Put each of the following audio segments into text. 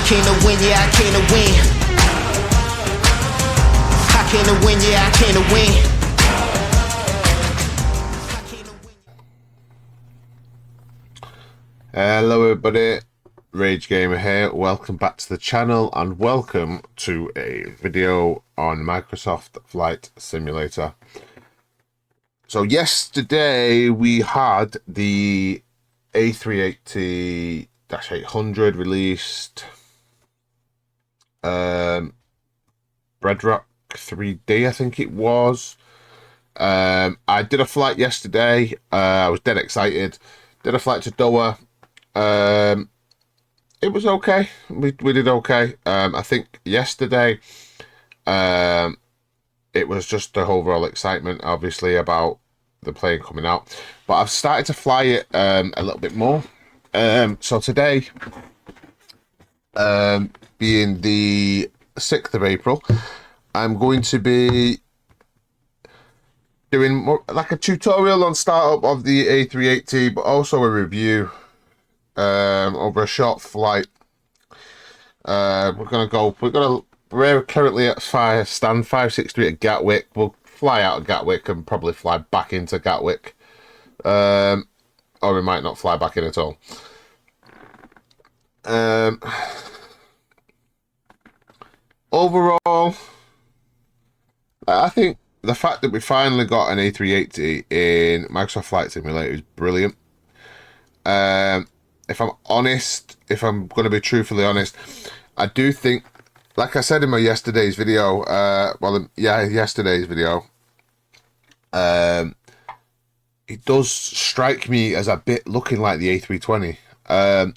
came to win, yeah, I came to win. I came to win, yeah, I came to win. Hello everybody, Rage Gamer here. Welcome back to the channel and welcome to a video on Microsoft Flight Simulator. So yesterday we had the A380-800 released, Bedrock 3D I think it was. I did a flight yesterday. I was dead excited. Did a flight to Doha. It was okay. We did okay. I think yesterday, it was just the overall excitement, obviously, about the plane coming out. But I've started to fly it a little bit more. So today, being the 6th of April, I'm going to be doing more, like a tutorial on startup of the A380, but also a review over a short flight. We're currently at stand 563 at Gatwick. We'll fly out of Gatwick and probably fly back into Gatwick, or we might not fly back in at all. Overall, I think the fact that we finally got an A380 in Microsoft Flight Simulator is brilliant. If I'm honest, if I'm going to be truthfully honest, I do think, like I said in my yesterday's video, yesterday's video, it does strike me as a bit looking like the A320. I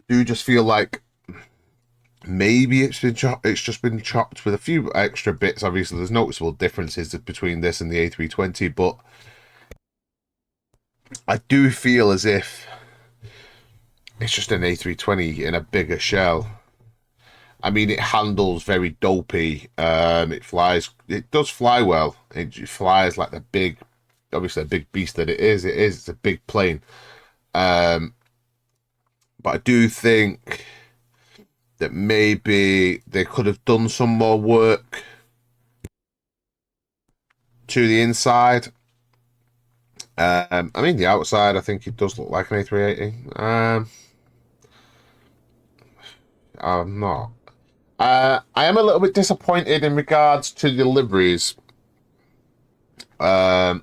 do just feel like maybe it's just been chopped with a few extra bits. Obviously, there's noticeable differences between this and the A320, but I do feel as if it's just an A320 in a bigger shell. I mean, it handles very dopey. It does fly well. It flies like the big, obviously a big beast that it is. It's a big plane. But I do think that maybe they could have done some more work to the inside. I mean, the outside, I think it does look like an A380. I'm not. I am a little bit disappointed in regards to the liveries. So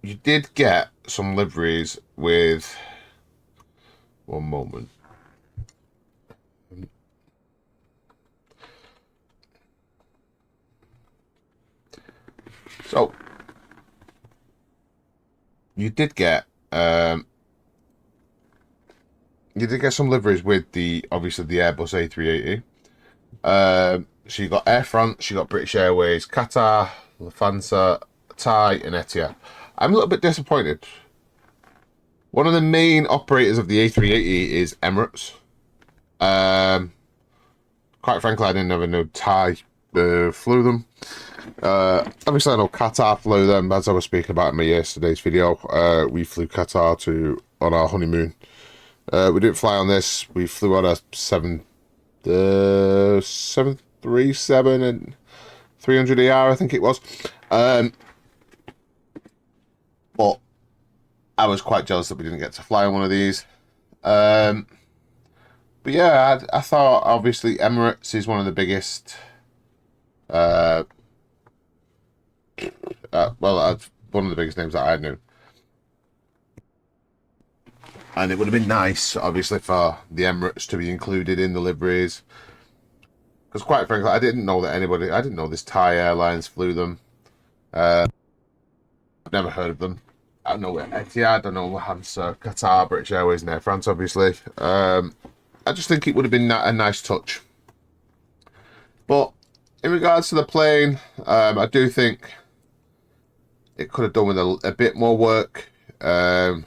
you did get some liveries with. One moment. So you did get some liveries with obviously the Airbus A380. So you got Air France, you got British Airways, Qatar, Lufthansa, Thai, and Etihad. I'm a little bit disappointed. One of the main operators of the A380 is Emirates. Quite frankly, I didn't ever know Thai flew them. Obviously I know Qatar flew them, as I was speaking about in my yesterday's video. We flew Qatar on our honeymoon. We didn't fly on this. We flew on a 737 and 300ER, I think it was. But I was quite jealous that we didn't get to fly on one of these. But yeah, I thought obviously Emirates is one of the biggest. One of the biggest names that I knew, and it would have been nice, obviously, for the Emirates to be included in the liveries. Because quite frankly, I didn't know this Thai Airlines flew them. I've never heard of them. I don't know Etihad, I know Lufthansa, Qatar, British Airways, and Air France, obviously. I just think it would have been a nice touch. But in regards to the plane, I do think it could have done with a bit more work. I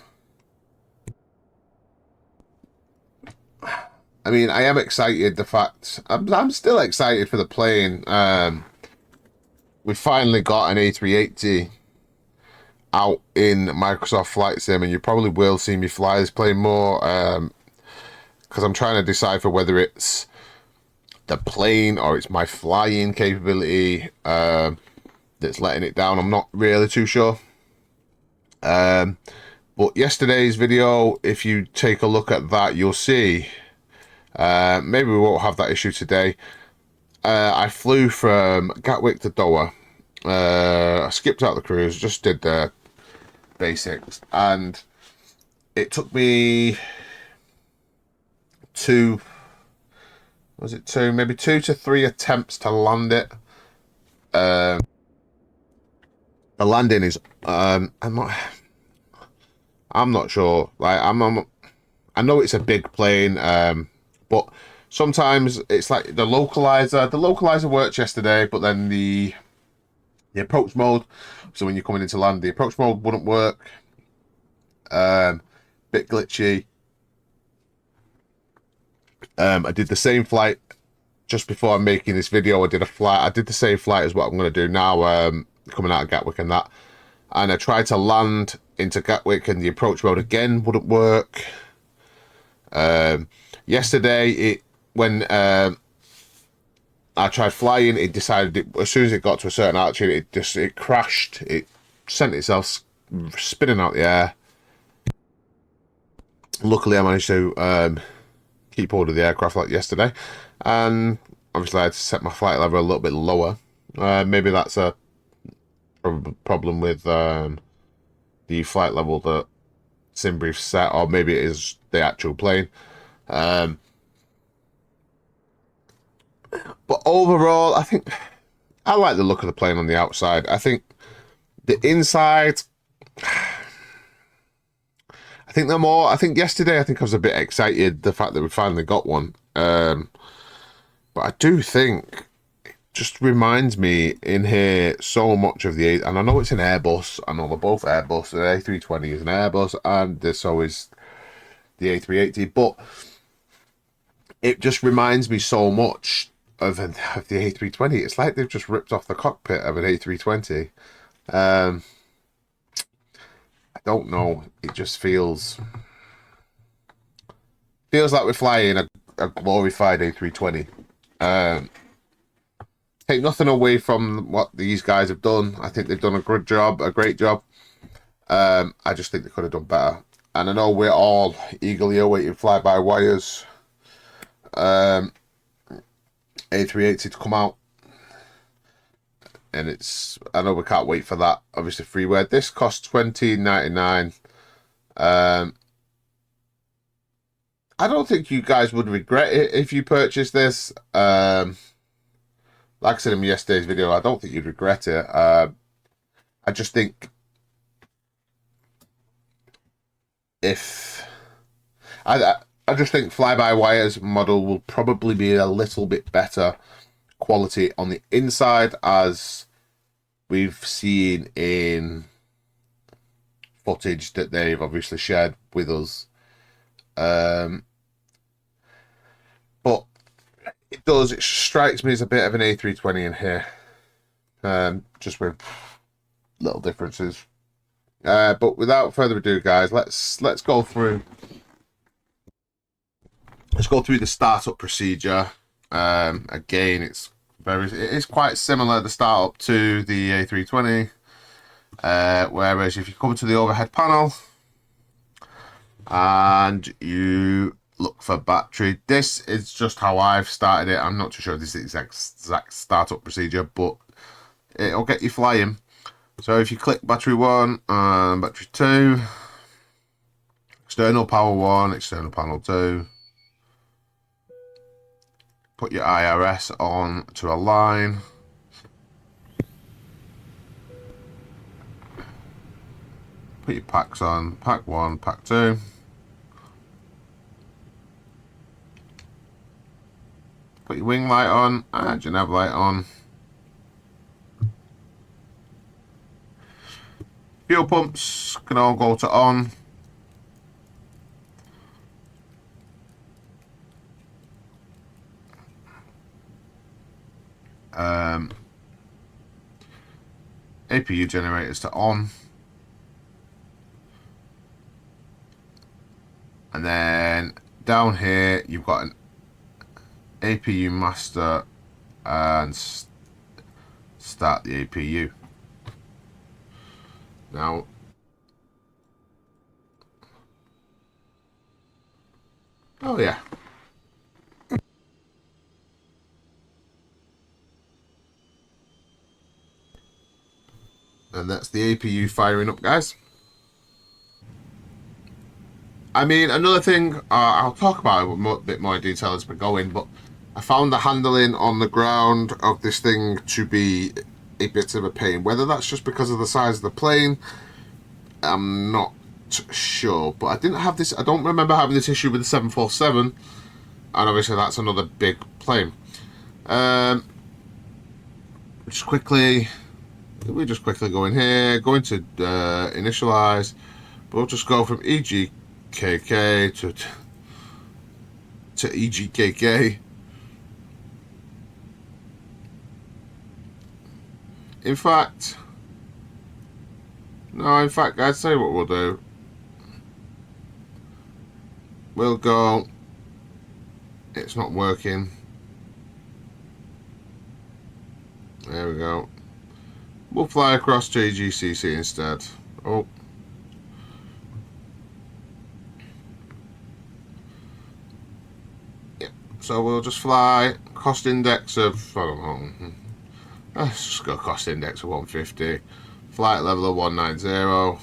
mean, I am excited. I'm still excited for the plane. We finally got an A380, out in Microsoft Flight Sim, and you probably will see me fly this plane more, because I'm trying to decipher whether it's the plane or it's my flying capability that's letting it down. I'm not really too sure. But yesterday's video, if you take a look at that, you'll see. Maybe we won't have that issue today. I flew from Gatwick to Doha. I skipped out the cruise, just did the basics, and it took me maybe 2 to 3 attempts to land it. The landing is I'm not sure. Like I know it's a big plane, but sometimes it's like the localizer. The localizer worked yesterday, but then the approach mode. So when you're coming into land, the approach mode wouldn't work. Bit glitchy. I did the same flight just before I'm making this video. I did the same flight as what I'm going to do now, coming out of Gatwick and that. And I tried to land into Gatwick, and the approach mode again wouldn't work. Yesterday, when I tried flying, it decided as soon as it got to a certain altitude, it crashed. It sent itself spinning out the air. Luckily, I managed to keep hold of the aircraft like yesterday, and obviously I had to set my flight level a little bit lower. Maybe that's a problem with the flight level that SimBrief set, or maybe it is the actual plane. But overall, I think I like the look of the plane on the outside. I think the inside, I think yesterday, I was a bit excited the fact that we finally got one. But I do think it just reminds me in here so much of and I know it's an Airbus. I know they're both Airbus. The A320 is an Airbus, and so is the A380. But it just reminds me so much of the A320. It's like they've just ripped off the cockpit of an A320. I don't know. It just feels like we're flying a glorified A320. Take nothing away from what these guys have done. I think they've done a great job. I just think they could have done better. And I know we're all eagerly awaiting fly-by-wires A380 to come out. And I know we can't wait for that. Obviously, freeware. This costs $20.99. I don't think you guys would regret it if you purchased this. Like I said in yesterday's video, I don't think you'd regret it. I just think I just think fly-by-wires model will probably be a little bit better quality on the inside, as we've seen in footage that they've obviously shared with us. But it strikes me as a bit of an A320 in here, just with little differences. But without further ado, guys, let's go through the startup procedure. Again, it is quite similar, the startup, to the A320. Whereas if you come to the overhead panel and you look for battery, this is just how I've started it. I'm not too sure if this is the exact startup procedure, but it'll get you flying. So if you click battery 1 and battery 2, external power 1, external panel 2, put your IRS on to align. Put your packs on, pack 1, pack 2. Put your wing light on and your nav light on. Fuel pumps can all go to on. APU generators to on. And then down here you've got an APU master and start the APU. Now, oh yeah. And that's the APU firing up, guys. I mean, another thing, I'll talk about it a bit more detail as we go in, but I found the handling on the ground of this thing to be a bit of a pain. Whether that's just because of the size of the plane, I'm not sure. But I don't remember having this issue with the 747, and obviously that's another big plane. Just quickly, we just quickly go in here, go into initialize. We'll just go from EGKK to EGKK. In fact, guys, tell you what we'll do. We'll go. It's not working. There we go. We'll fly across to EGCC instead. Oh. Yeah. So we'll just fly cost index of, I don't know. Let's just go cost index of 150. Flight level of 190.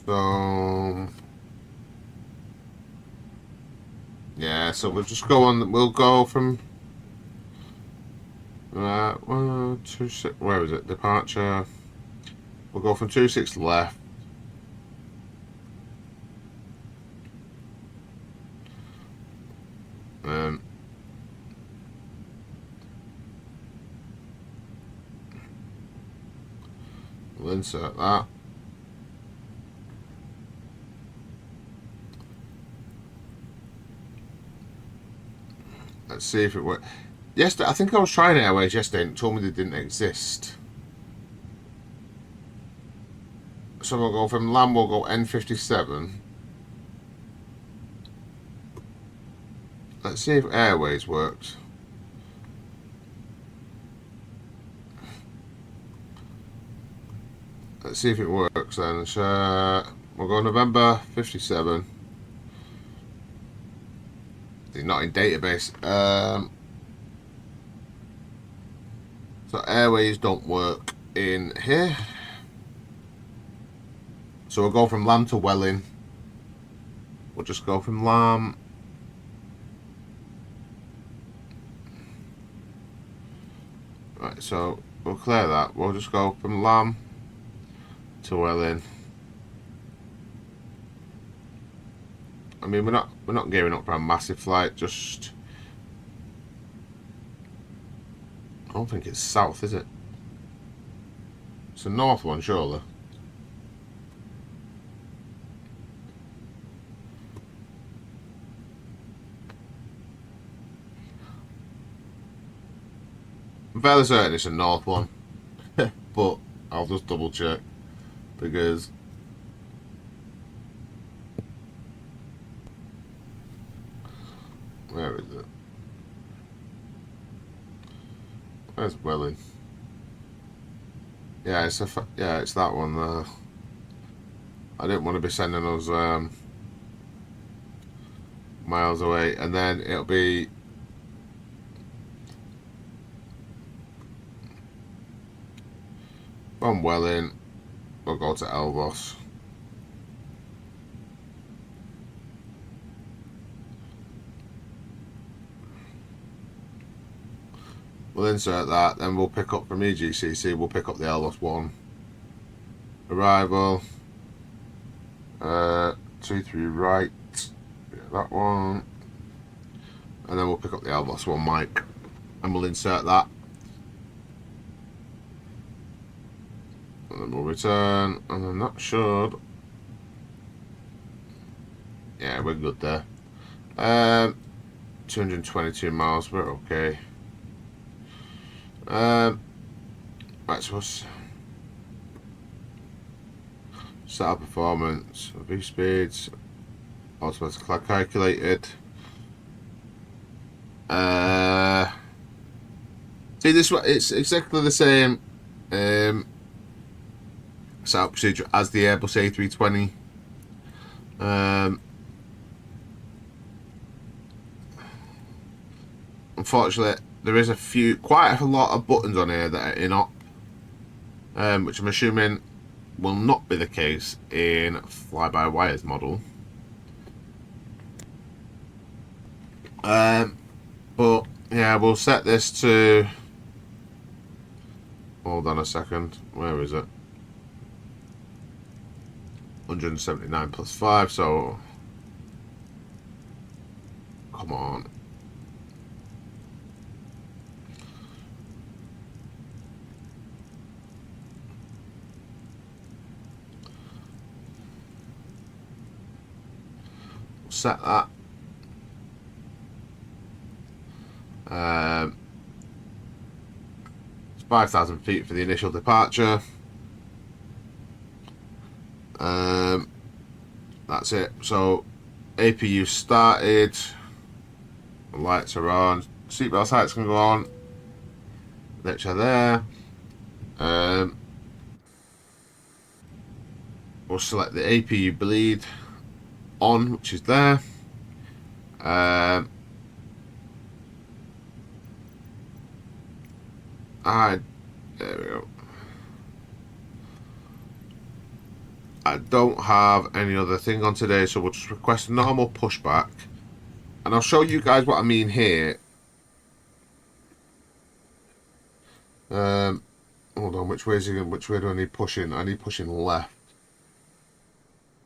So yeah, so we'll just go on. We'll go from 26. Where is it? Departure. We'll go from 26 left. We'll insert that. Let's see if it works. Yesterday, I think I was trying Airways yesterday and it told me they didn't exist. So we'll go from LAN, we'll go N57. Let's see if Airways works. Let's see if it works then. So we'll go November 57. They're not in database. So Airways don't work in here. So we'll go from LAM to Welling. We'll just go from LAM. Right, so we'll clear that. We'll just go from LAM to Welling. I mean, we're not gearing up for a massive flight. Just, I don't think it's south, is it? It's a north one, surely. I'm fairly certain it's a north one, but I'll just double check because where is it? Where's Welling? Yeah, it's that one there. I didn't want to be sending us miles away, and then it'll be From Welling, we'll go to Airbus. We'll insert that, then we'll pick up from EGCC, we'll pick up the Airbus one. Arrival. 23 right. Yeah, that one. And then we'll pick up the Airbus one mic. And we'll insert that. And then we'll return. And then that should... Yeah, we're good there. 222 miles, we're okay. Right, so set up performance, V speeds, automatically calculated. See, this one, it's exactly the same setup procedure as the Airbus A320. Unfortunately, there is quite a lot of buttons on here that are in op, which I'm assuming will not be the case in fly-by-wires model. But yeah, we'll set this to... Hold on a second, where is it? 179 plus 5, so... Come on. Set that. It's 5,000 feet for the initial departure. That's it. So APU started. The lights are on. Seatbelt lights can go on. Which are there. We'll select the APU bleed on, which is there. There we go. I don't have any other thing on today, so we'll just request a normal pushback, and I'll show you guys what I mean here. Hold on, which way is he? Which way do I need pushing? I need pushing left.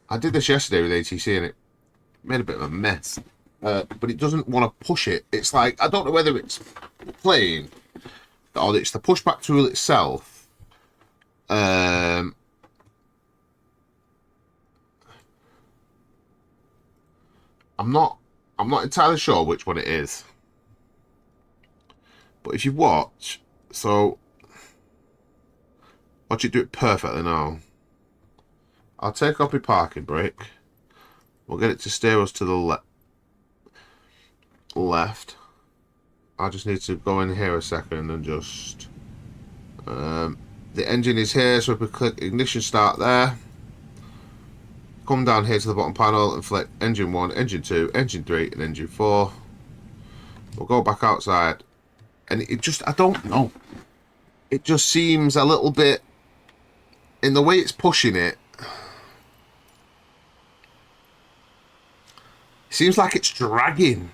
I did this yesterday with ATC and it made a bit of a mess. But it doesn't want to push it. It's like, I don't know whether it's playing or it's the pushback tool itself. I'm not entirely sure which one it is. But if you watch, watch it do it perfectly now. I'll take off my parking brake. We'll get it to steer us to the left. I just need to go in here a second and just... the engine is here, so if we click ignition start there. Come down here to the bottom panel and select engine 1, engine 2, engine 3 and engine 4. We'll go back outside. And it just, I don't know. It just seems a little bit... In the way it's pushing it, seems like it's dragging.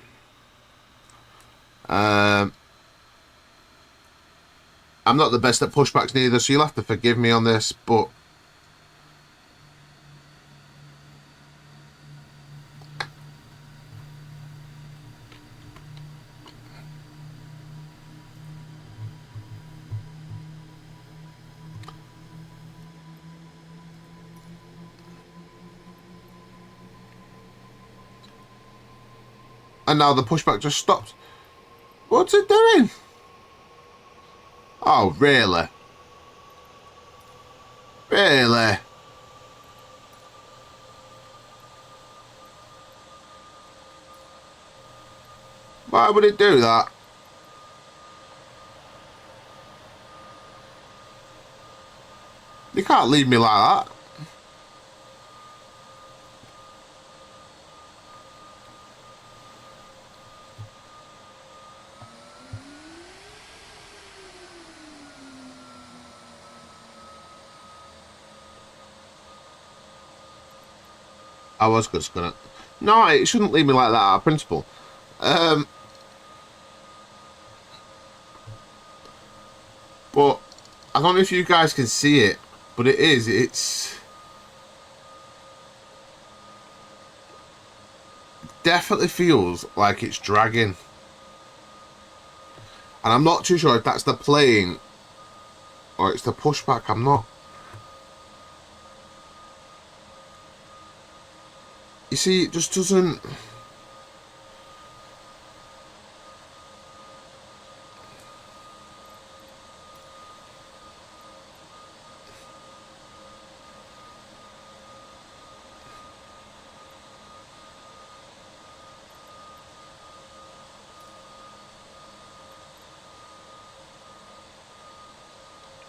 I'm not the best at pushbacks neither, so you'll have to forgive me on this, but and now the pushback just stopped. What's it doing? Oh, really? Really? Why would it do that? You can't leave me like that. I was just gonna. No, it shouldn't leave me like that out of principle. But I don't know if you guys can see it, but it's definitely feels like it's dragging. And I'm not too sure if that's the plane or it's the pushback. I'm not. You see, it just doesn't.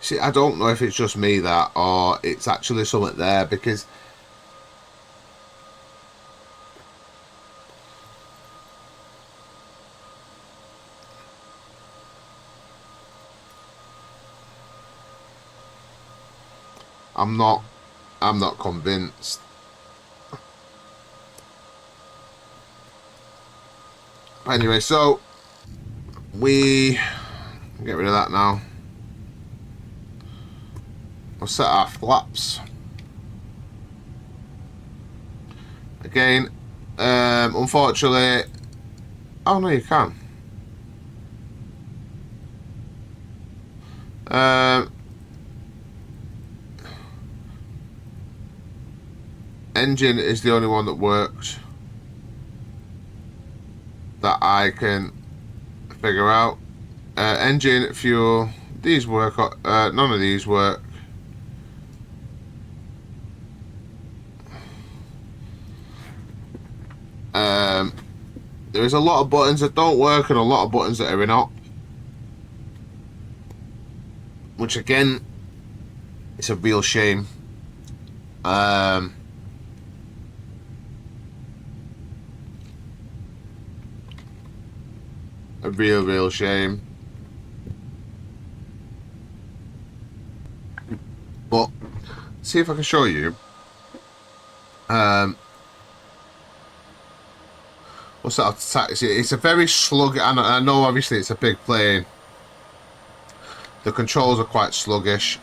See, I don't know if it's just me that, or it's actually something there, because I'm not convinced. Anyway, so we get rid of that now. We'll set our flaps again. Unfortunately, oh no, you can. Engine is the only one that works that I can figure out. Engine, fuel, these work. None of these work. There is a lot of buttons that don't work and a lot of buttons that are in op, which again, it's a real shame. A real shame. But see if I can show you. What's that? It's a very sluggish. I know obviously it's a big plane. The controls are quite sluggish.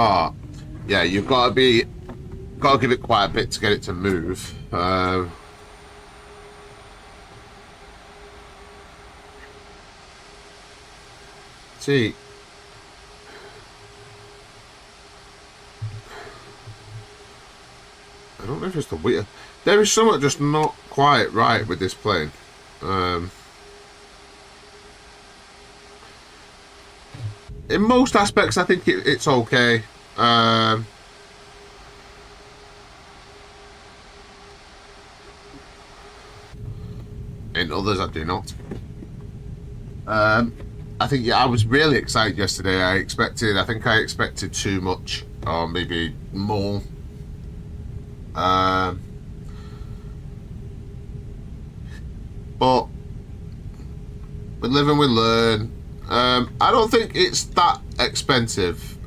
Oh, yeah, you've got to give it quite a bit to get it to move. See, I don't know if it's the wheel. There is something just not quite right with this plane. In most aspects, I think it's okay. In others, I do not. I think, yeah, I was really excited yesterday. I think I expected too much, or maybe more. But we live and we learn. I don't think it's that expensive.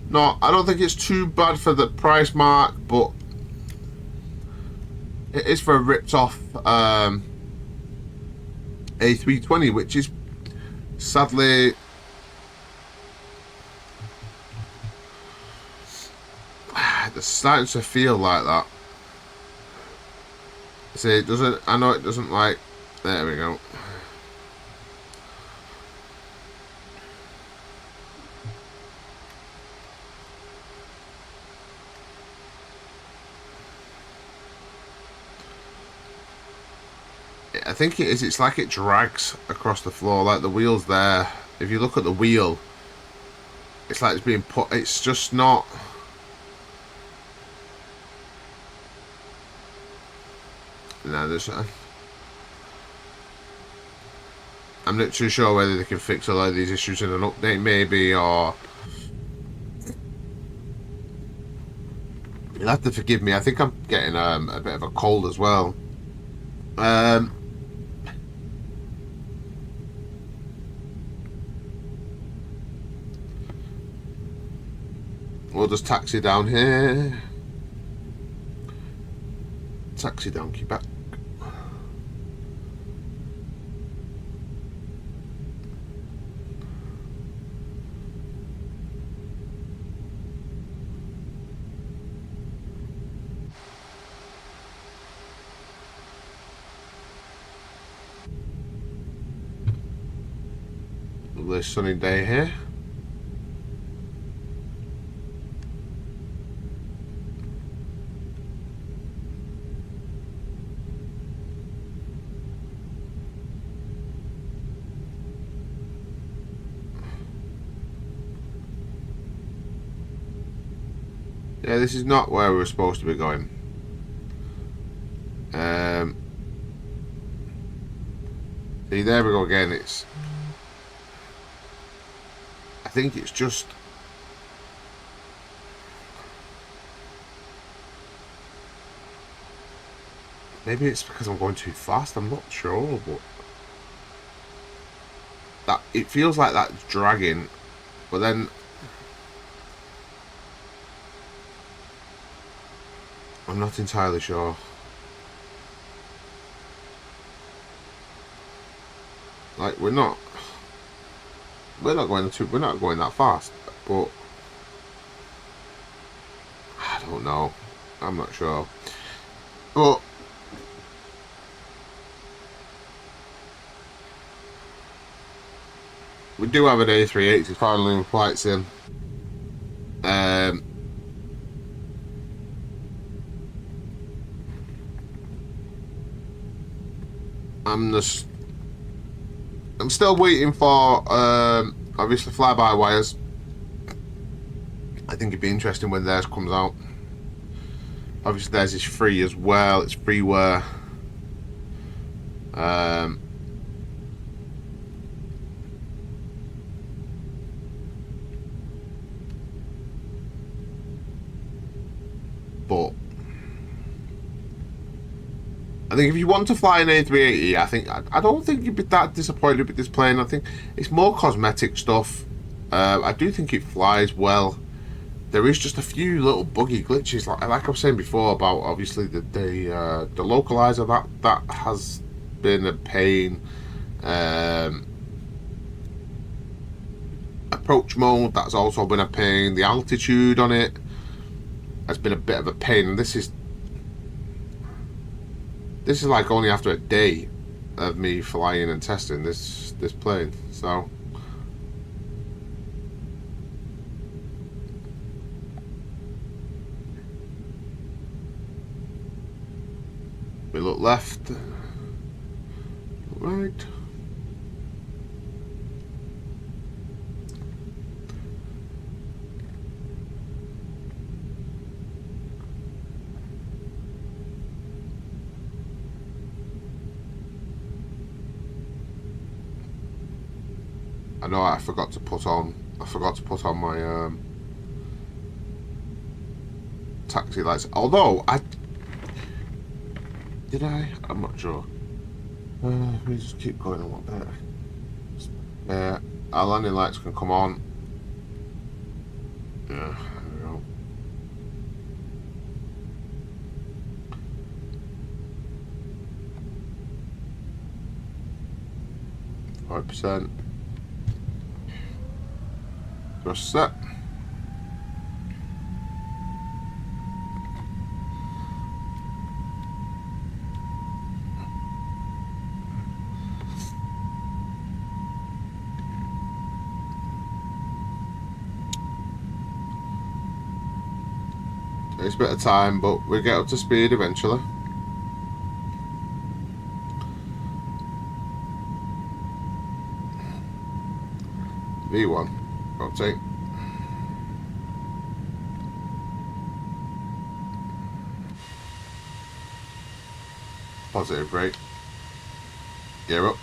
No, I don't think it's too bad for the price mark, but it is for a ripped off A320, which is sadly it's starting to feel like that. See, it doesn't. I know it doesn't like. There we go. I think it is. It's like it drags across the floor, like the wheel's there. If you look at the wheel, it's like it's being put. It's just not. No, there's. I'm not too sure whether they can fix a lot of these issues in an update, maybe, or you'll have to forgive me. I think I'm getting a bit of a cold as well. We'll just taxi down here. Taxi down Quebec. Lovely sunny day here. Yeah, this is not where we're supposed to be going. See, there we go again. I think it's just maybe it's because I'm going too fast. I'm not sure, but that it feels like that's dragging, but then I'm not entirely sure. Like we're not going that fast, but I don't know. I'm not sure. But we do have an A380 finally in flight sim. I'm still waiting for obviously flyby wires. I think it'd be interesting when theirs comes out. Obviously theirs is free as well. It's freeware. But I think if you want to fly an A380, I don't think you'd be that disappointed with this plane. I think it's more cosmetic stuff. I do think it flies well. There is just a few little buggy glitches, like I was saying before about obviously the localizer that has been a pain. Approach mode, that's also been a pain. The altitude on it has been a bit of a pain, and this is like only after a day of me flying and testing this plane. So we look left, look right. I know I forgot to put on my taxi lights. Although I'm not sure. Let me just keep going a lot better. Our landing lights can come on. Yeah, there we go. %. Just set. It's a bit of time, but we get up to speed eventually. V1, rotate. Positive brake. Gear up.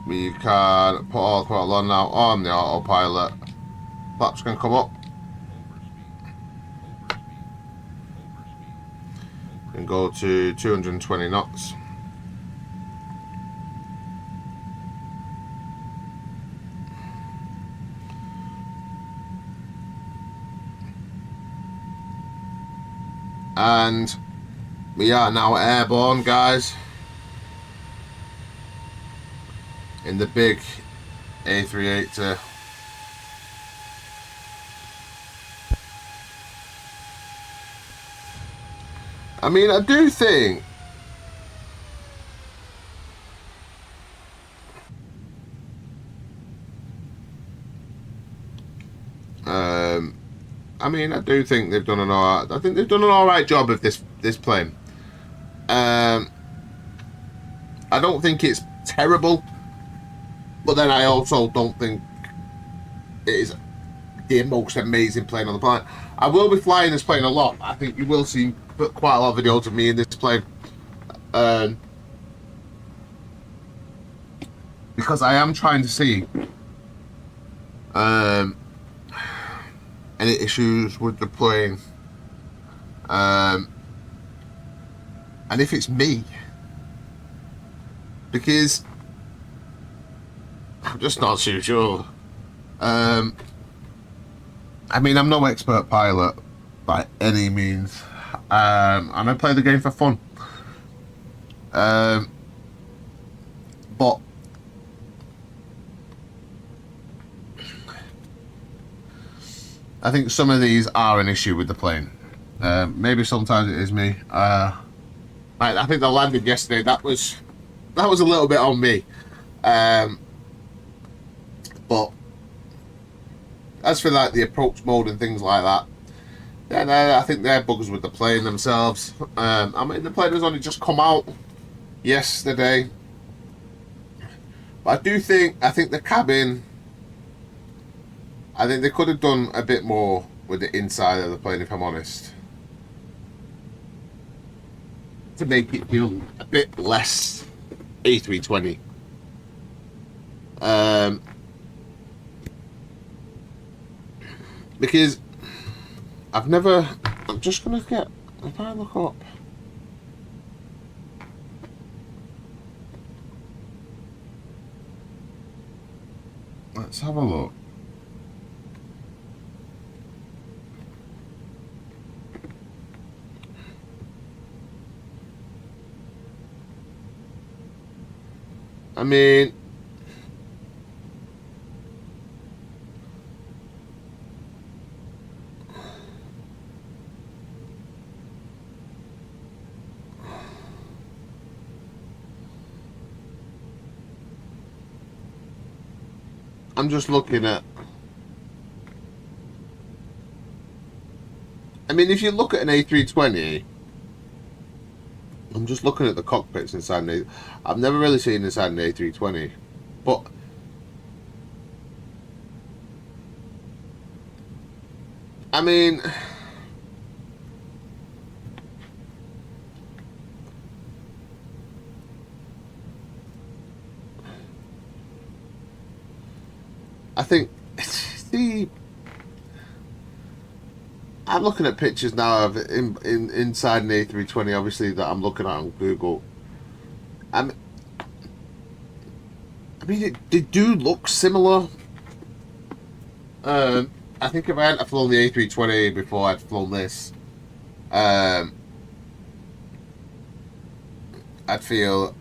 We can put all throttle on now on the autopilot. Flaps can come up. And go to 220 knots. And we are now airborne, guys, in the big A380. I mean, I do think I do think they've done an alright. I think they've done an alright job of this plane. I don't think it's terrible, but then I also don't think it is the most amazing plane on the planet. I will be flying this plane a lot. I think you will see quite a lot of videos of me in this plane, because I am trying to see any issues with the plane, and if it's me, because I'm just not too sure. I mean, I'm no expert pilot by any means, and I play the game for fun, but I think some of these are an issue with the plane. Maybe sometimes it is me. I think the landing yesterday, that was a little bit on me. But as for like the approach mode and things like that, yeah, I think they're buggers with the plane themselves. I mean, the plane has only just come out yesterday, but I think the cabin, I think they could have done a bit more with the inside of the plane, if I'm honest, to make it feel a bit less A320. Because I'm just gonna get, if I look up, let's have a look. I mean, I'm just looking at, I mean, if you look at an A320, I'm just looking at the cockpits inside an I've never really seen inside an A320, but I mean, I think, see, I'm looking at pictures now of inside an A320, obviously, that I'm looking at on Google. I mean, they do look similar. I think if I hadn't flown the A320 before I'd flown this, I'd feel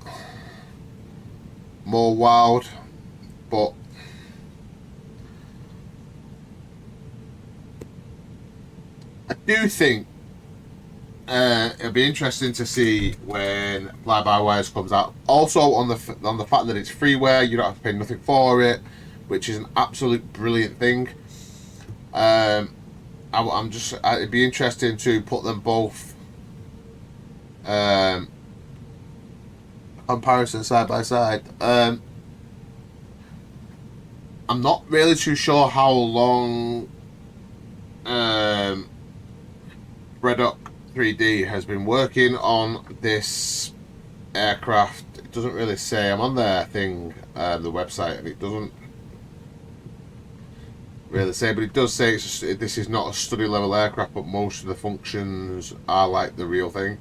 more wowed, but I do think it'll be interesting to see when fly-by-wires comes out. Also on the fact that it's freeware, you don't have to pay nothing for it, which is an absolute brilliant thing. It'd be interesting to put them both comparison side by side. I'm not really too sure how long Redoc 3D has been working on this aircraft. It doesn't really say. I'm on their thing, the website, and it doesn't really say, but it does say this is not a study level aircraft, but most of the functions are like the real thing.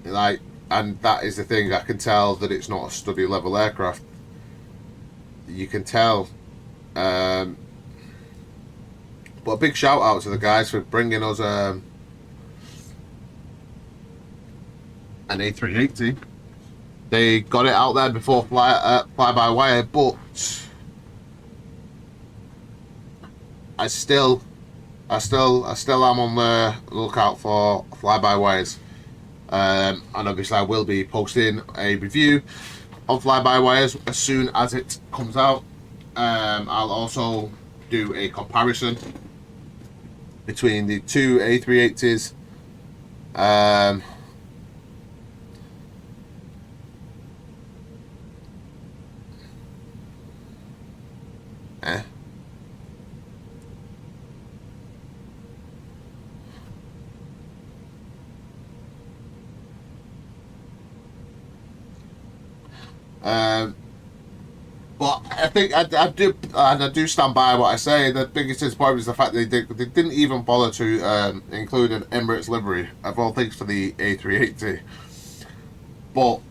Like, and that is the thing. I can tell that it's not a study level aircraft. You can tell. But a big shout out to the guys for bringing us an A380. They got it out there before fly by wire, but I still am on the lookout for fly by wires, and obviously I will be posting a review on fly by wires as soon as it comes out. I'll also do a comparison between the two A380s. But I think I do stand by what I say. The biggest disappointment is the fact that they didn't even bother to include an Emirates livery, of all things, for the A380. But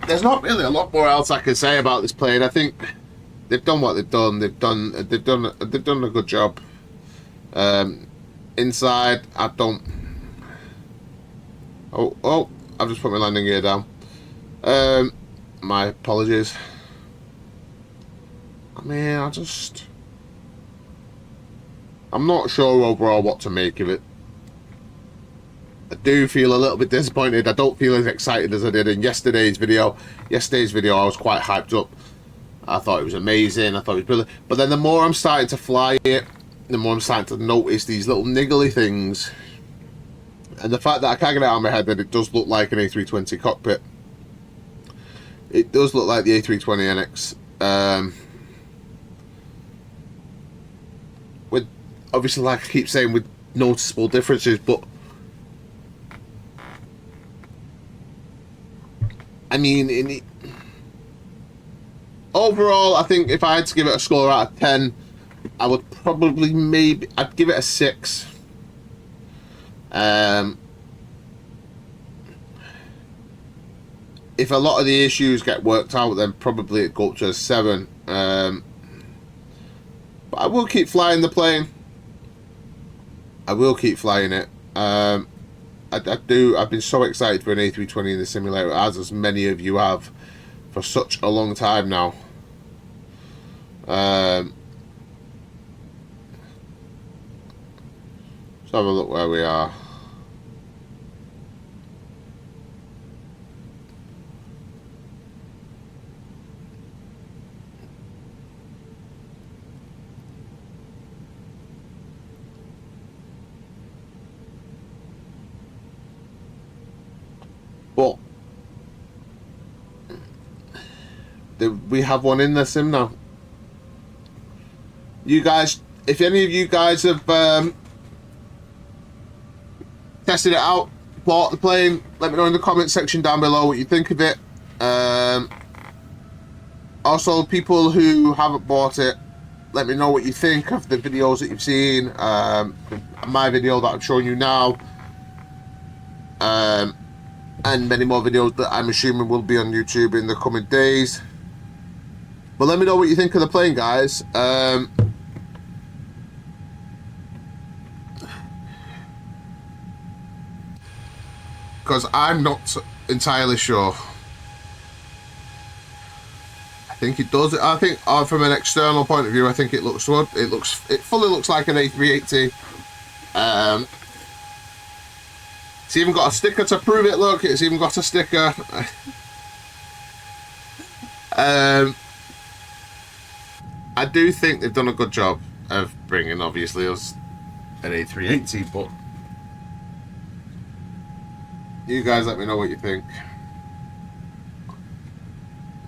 there's not really a lot more else I can say about this plane. I think they've done what they've done. They've done a good job. Inside, I don't. Oh! I've just put my landing gear down. My apologies. I mean, I'm not sure overall what to make of it. I do feel a little bit disappointed. I don't feel as excited as I did in yesterday's video. Yesterday's video, I was quite hyped up. I thought it was amazing. I thought it was brilliant. But then the more I'm starting to fly it, the more I'm starting to notice these little niggly things. And the fact that I can't get it out of my head that it does look like an A320 cockpit. It does look like the A320NX. With, obviously, like I keep saying, with noticeable differences, but I mean, overall, I think if I had to give it a score out of 10, I would probably I'd give it a 6. If a lot of the issues get worked out, then probably it'd go up to a 7. But I will keep flying the plane. I will keep flying it. I do. I've been so excited for an A320 in the simulator, as many of you have, for such a long time now. Let's have a look where we are. But we have one in the sim now. You guys, if any of you guys have tested it out, bought the plane, let me know in the comment section down below what you think of it. Also, people who haven't bought it, let me know what you think of the videos that you've seen. My video that I'm showing you now. And many more videos that I'm assuming will be on YouTube in the coming days. But let me know what you think of the plane, guys. Because I'm not entirely sure. I think it does. I think from an external point of view, I think it looks good. It fully looks like an A380. It's even got a sticker to prove it. Look, it's even got a sticker. I do think they've done a good job of bringing, obviously, us an A380, but you guys let me know what you think.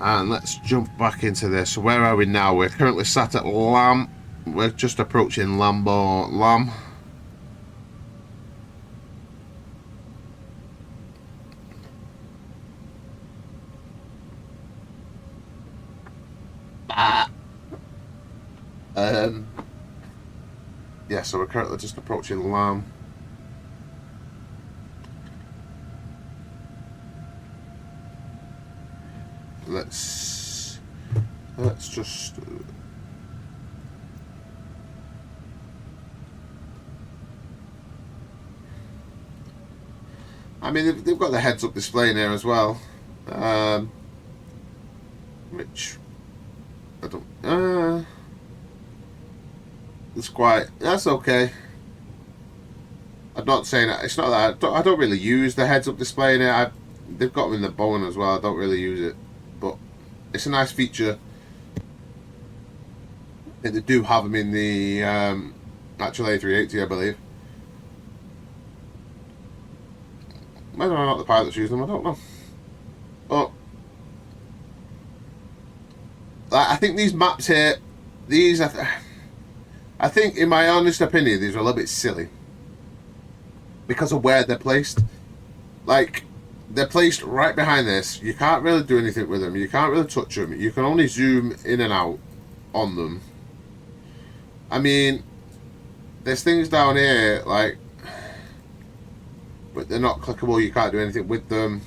And let's jump back into this. So where are we now? We're currently sat at Lam. We're just approaching Lam. Yeah, so we're currently just approaching Lam. Let's just I mean, they've got the heads-up display in here as well, which I don't. That's okay. I'm not saying that. It's not that I don't really use the heads-up display in it. They've got them in the Boeing as well. I don't really use it, but it's a nice feature. I think they do have them in the actual A380, I believe. Whether or not the pilots use them, I don't know. But I think these maps here, I think, in my honest opinion, these are a little bit silly because of where they're placed. Like, they're placed right behind this. You can't really do anything with them. You can't really touch them. You can only zoom in and out on them. I mean, there's things down here, like, but they're not clickable. You can't do anything with them.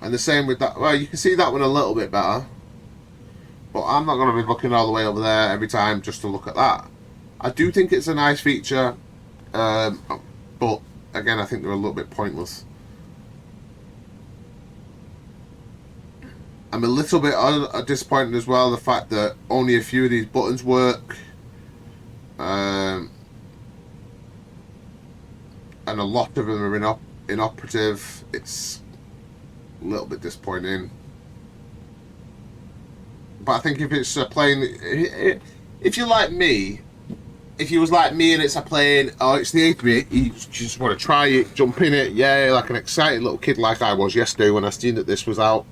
And the same with that. Well, you can see that one a little bit better, but I'm not going to be looking all the way over there every time just to look at that. I do think it's a nice feature, but again, I think they're a little bit pointless. I'm a little bit disappointed as well, the fact that only a few of these buttons work, and a lot of them are inoperative. It's a little bit disappointing, but I think if it's a plane, if you like me, if you was like me and it's a plane, oh, it's the A380, you just want to try it, jump in it, yeah, like an excited little kid like I was yesterday when I seen that this was out.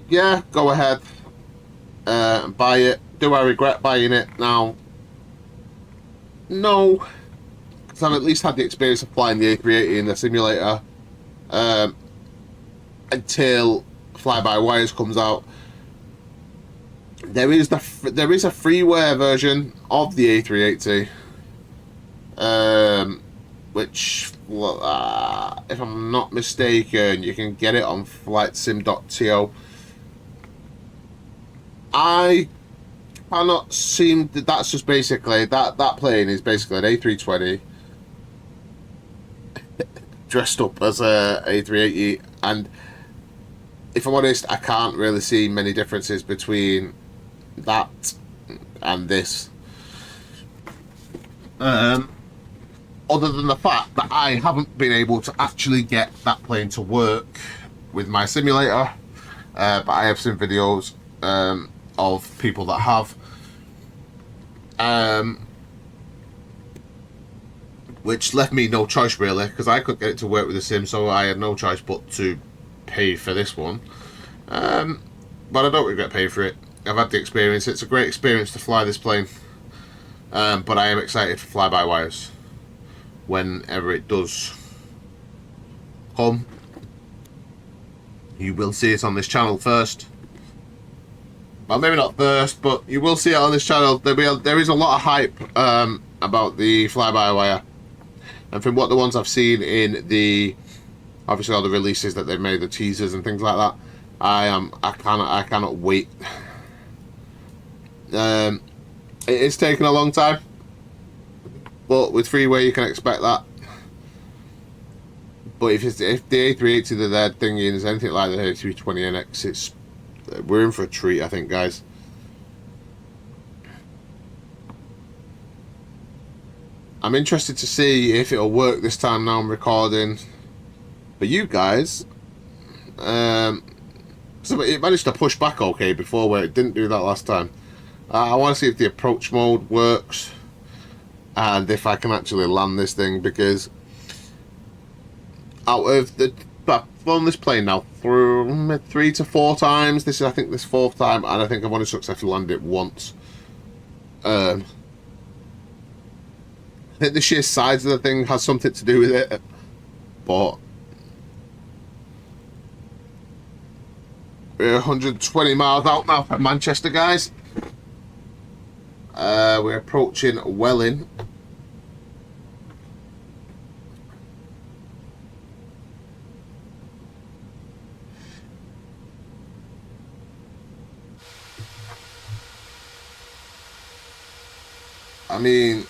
Yeah, go ahead, buy it. Do I regret buying it now? No, because I've at least had the experience of flying the A380 in the simulator until fly-by-wires comes out. There is a freeware version of the A380, which, if I'm not mistaken, you can get it on flightsim.to. I cannot seem that that's just basically that plane is basically an A320 dressed up as a A380, and if I'm honest, I can't really see many differences between that and this, other than the fact that I haven't been able to actually get that plane to work with my simulator, but I have seen videos of people that have, which left me no choice really, because I couldn't get it to work with the sim, so I had no choice but to pay for this one. But I don't regret paying for it. I've had the experience. It's a great experience to fly this plane, but I am excited for fly-by-wires whenever it does come. You will see it on this channel first. Well, maybe not first, but you will see it on this channel. There is a lot of hype about the fly-by-wire, and from what the ones I've seen in the, obviously all the releases that they've made, the teasers and things like that, I cannot wait. It is taking a long time, but with freeware you can expect that. But if the A380 that they're thinking is anything like the A320NX, we're in for a treat, I think, guys. I'm interested to see if it'll work this time. Now I'm recording for you guys. So it managed to push back okay before, where it didn't do that last time. I want to see if the approach mode works, and if I can actually land this thing, because out of the, I've flown this plane now through 3 to 4 times. This is, I think, this 4th time, and I think I've only successfully landed it once. I think the sheer size of the thing has something to do with it, but we're 120 miles out now from Manchester, guys. We're approaching Welling. I mean,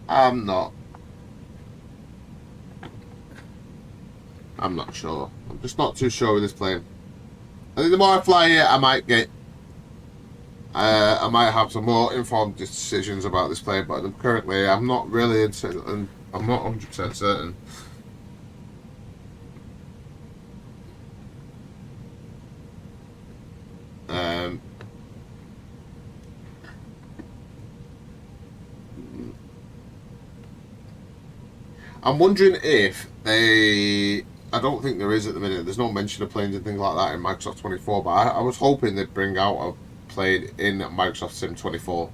I'm not sure. I'm just not too sure with this plane. I think the more I fly it, I might have some more informed decisions about this plane, but currently I'm not really, and I'm not 100% certain. I'm wondering if they, I don't think there is at the minute, there's no mention of planes and things like that in Microsoft 24, but I was hoping they'd bring out a plane in Microsoft Sim 24.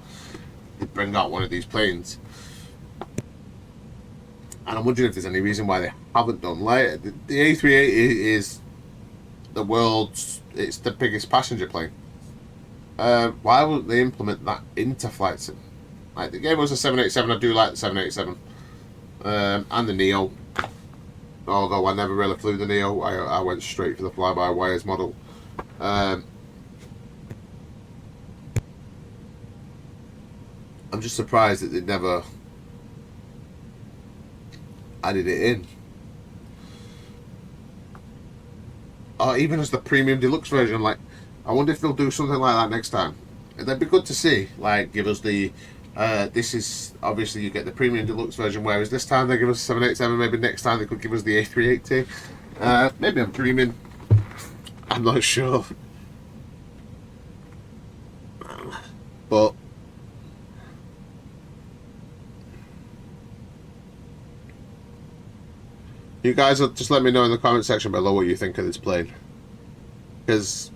They'd bring out one of these planes. And I'm wondering if there's any reason why they haven't done. Like, the A380 is the world's, it's the biggest passenger plane. Why wouldn't they implement that into Flight Sim? Like, they gave us a 787, I do like the 787. And the Neo. Although I never really flew the Neo, I went straight for the fly-by-wires model. I'm just surprised that they never added it in. Or even as the premium deluxe version. Like, I wonder if they'll do something like that next time. That'd be good to see. Like, give us the this is obviously you get the premium deluxe version, whereas this time they give us a 787. Maybe next time they could give us the A380. Maybe I'm dreaming. I'm not sure. But you guys will just let me know in the comment section below what you think of this plane, because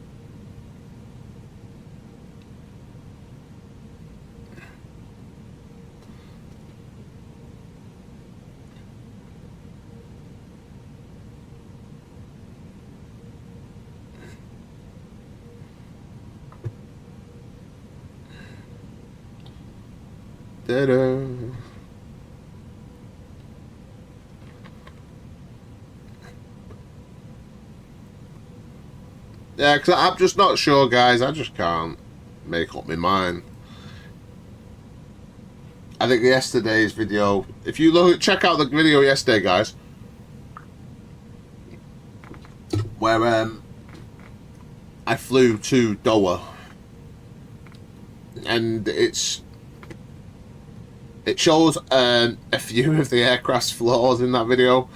yeah, because I'm just not sure, guys. I just can't make up my mind. I think yesterday's video, if you look, check out the video yesterday, guys, where I flew to Doha, and it shows a few of the aircraft's flaws in that video.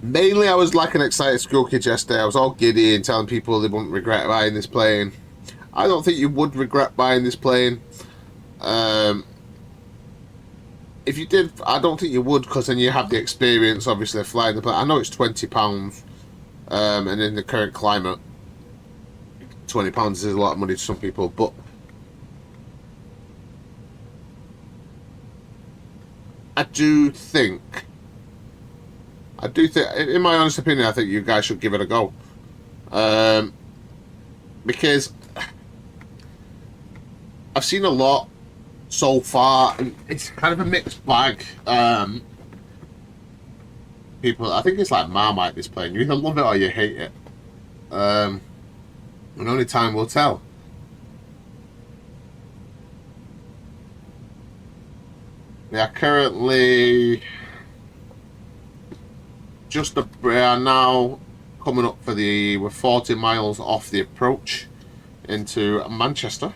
Mainly, I was like an excited school kid yesterday. I was all giddy and telling people they wouldn't regret buying this plane. I don't think you would regret buying this plane. If you did, I don't think you would, because then you have the experience, obviously, of flying the plane. I know it's £20, and in the current climate, £20 is a lot of money to some people, but I do think, in my honest opinion, I think you guys should give it a go. Because I've seen a lot so far, and it's kind of a mixed bag. People, I think it's like Marmite, this plane. You either love it or you hate it. And only time will tell. We are currently we are now coming up for we're 40 miles off the approach into Manchester.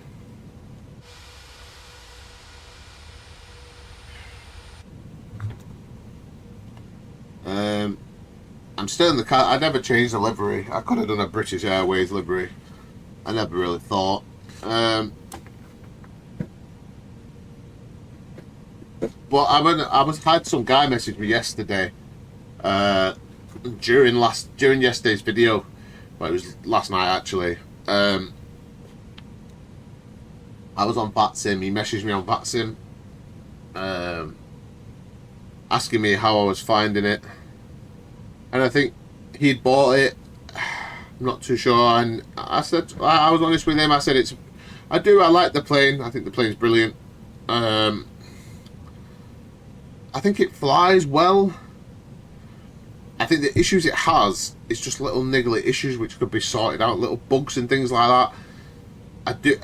still in the car. I never changed the livery. I could have done a British Airways livery. I never really thought. But I had some guy message me yesterday. During yesterday's video. Well, it was last night actually. I was on VATSIM. He messaged me on VATSIM, asking me how I was finding it, and I think he'd bought it. I'm not too sure, and I was honest with him. I said I like the plane. I think the plane's brilliant. I think it flies well. I think the issues it has is just little niggly issues which could be sorted out, little bugs and things like that. I do.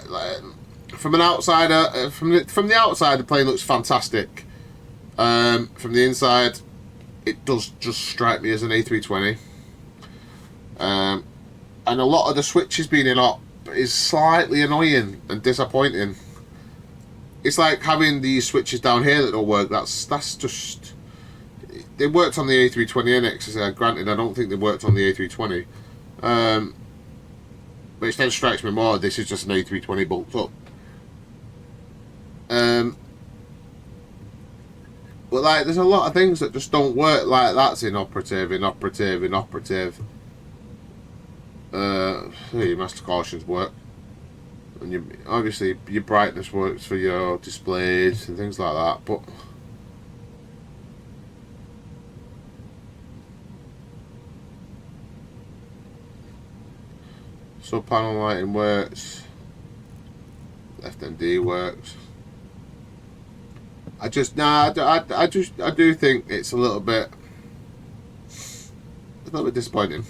From an outsider, from the outside, the plane looks fantastic. From the inside, it does just strike me as an A320. And a lot of the switches being in up is slightly annoying and disappointing. It's like having these switches down here that don't work. That's just. They worked on the A320NX. Granted, I don't think they worked on the A320. But it then strikes me more. This is just an A320 bulked up. But like, there's a lot of things that just don't work. Like that's inoperative. Your master cautions work, and obviously your brightness works for your displays and things like that. But sub panel lighting works. Left MD works. I do think it's a little bit disappointing.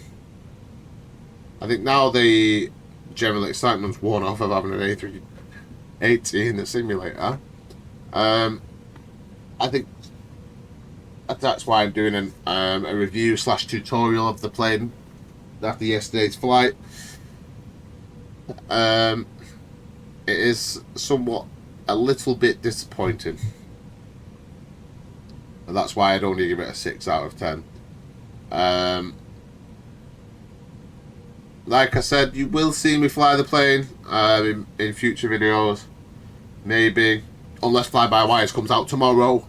I think now the general excitement's worn off of having an A380 in the simulator. I think that's why I'm doing a review / tutorial of the plane after yesterday's flight. It is somewhat a little bit disappointing. And that's why I'd only give it a 6 out of 10. Like I said, you will see me fly the plane in future videos. Maybe. Unless Fly-by-Wires comes out tomorrow.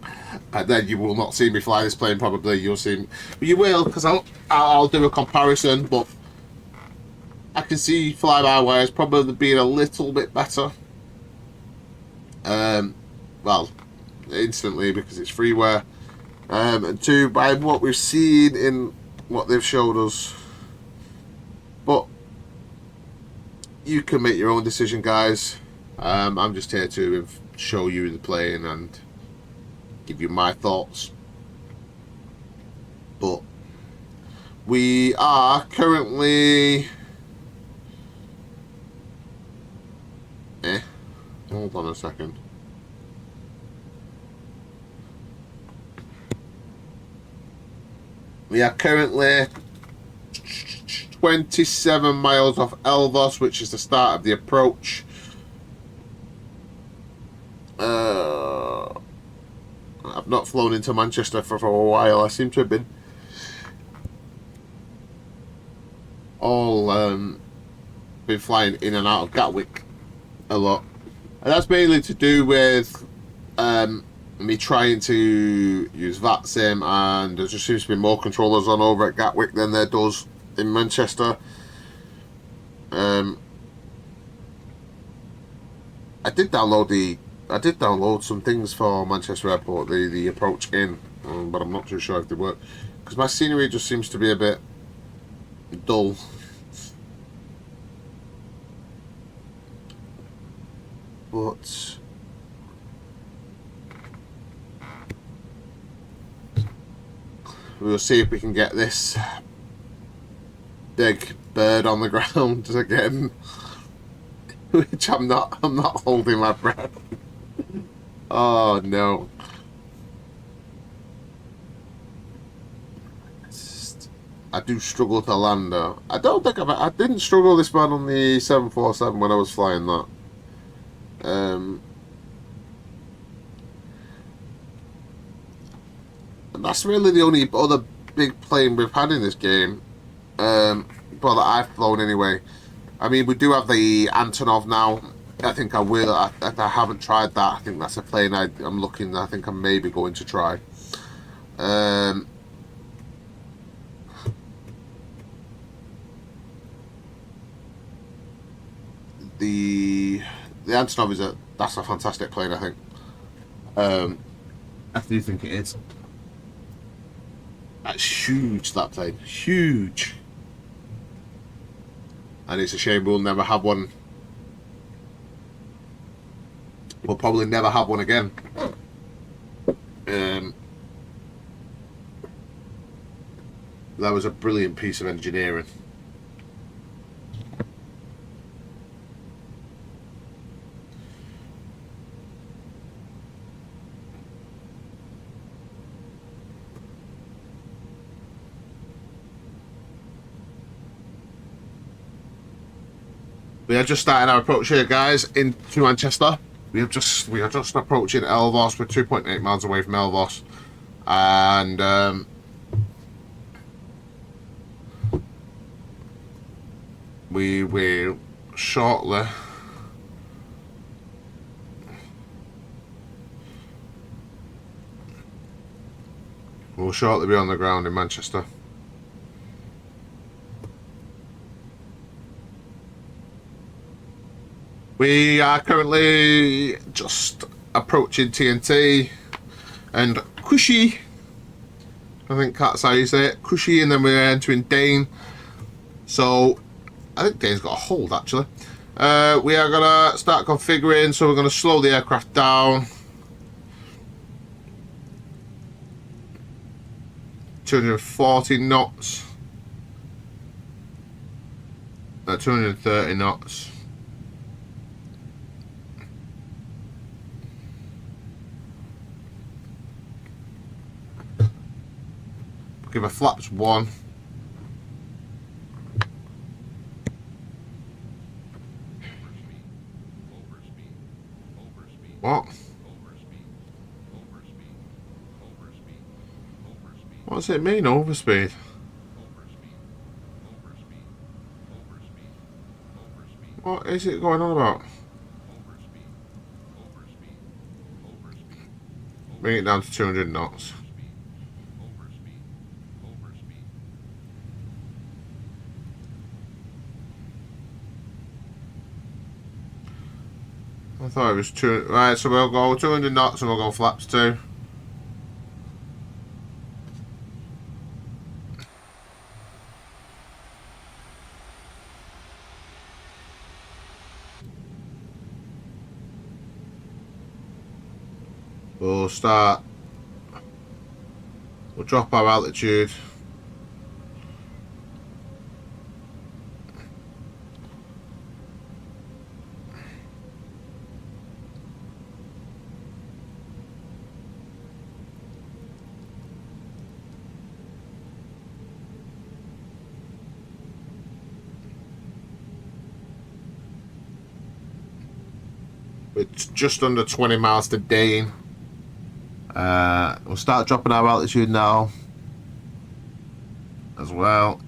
And then you will not see me fly this plane probably. You'll see me. But you will, because I'll do a comparison. But I can see Fly-by-Wires probably being a little bit better. Well, instantly because it's freeware. And 2, by what we've seen in what they've showed us. But you can make your own decision, guys. I'm just here to show you the plane and give you my thoughts. But we are currently... Hold on a second. We are currently 27 miles off Elvos, which is the start of the approach. I've not flown into Manchester for a while. I seem to have been been flying in and out of Gatwick a lot, and that's mainly to do with me trying to use VATSIM, and there just seems to be more controllers on over at Gatwick than there does in Manchester. I did download some things for Manchester Airport, the approach in, but I'm not too sure if they work because my scenery just seems to be a bit dull. But we'll see if we can get this big bird on the ground again. Which I'm not holding my breath. Oh no. I do struggle to land her. I didn't struggle this bad on the 747 when I was flying that. And that's really the only other big plane we've had in this game. Well, that I've flown anyway. I mean, we do have the Antonov now. I think I will. I haven't tried that. I think that's a plane I'm looking. I think I'm maybe going to try. The Antonov that's a fantastic plane. I think. I do think it is. That's huge. That plane, huge. And it's a shame we'll never have one. We'll probably never have one again. That was a brilliant piece of engineering. We are just starting our approach here, guys, into Manchester. We are just approaching Elvos. We're 2.8 miles away from Elvos, and we will shortly be on the ground in Manchester. We are currently just approaching TNT and Cushy. I think that's how you say it. Cushy, and then we're entering Dane. So I think Dane's got a hold actually. We are gonna start configuring, so we're gonna slow the aircraft down. 240 knots. 230 knots. Give a flaps 1. What? What does it mean, overspeed? What is it going on about? Bring it down to 200 knots. I thought it was 2. Right, so we'll go 200 knots and we'll go flaps 2. We'll drop our altitude. It's just under 20 miles to Dane. We'll start dropping our altitude now as well.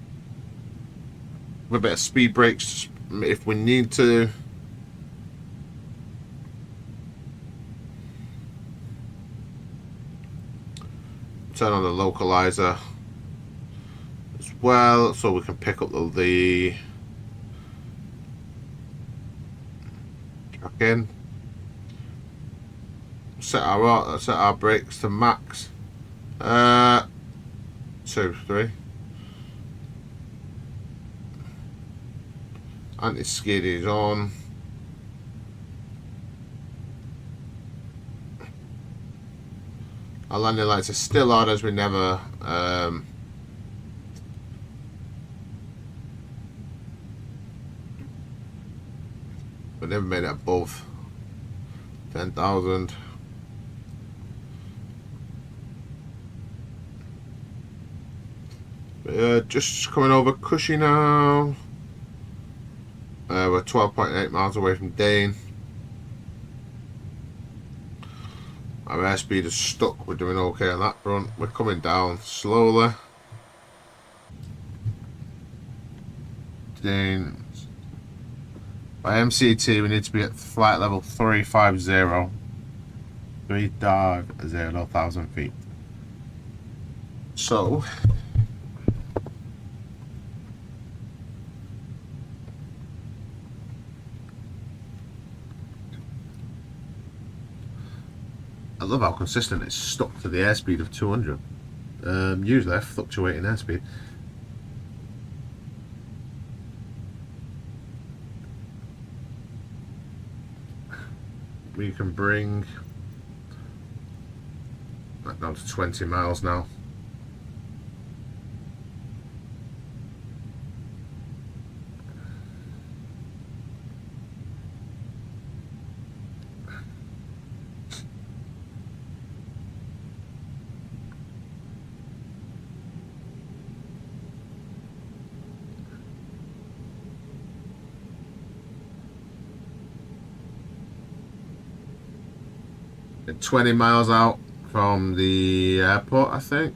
With a bit of speed brakes if we need to. Turn on the localizer as well so we can pick up the tracking. Set our brakes to max. 2, 3. Anti-skid is on. Our landing lights are still on as we never made it above 10,000. Just coming over Cushy now. We're 12.8 miles away from Dane. Our airspeed is stuck. We're doing okay on that front. We're coming down slowly. Dean. By MCT, we need to be at flight level 350. 3,000 feet. So, I love how consistent it's stuck to the airspeed of 200. Usually I fluctuate in airspeed. We can bring that down to 20 miles now. At 20 miles out from the airport, I think.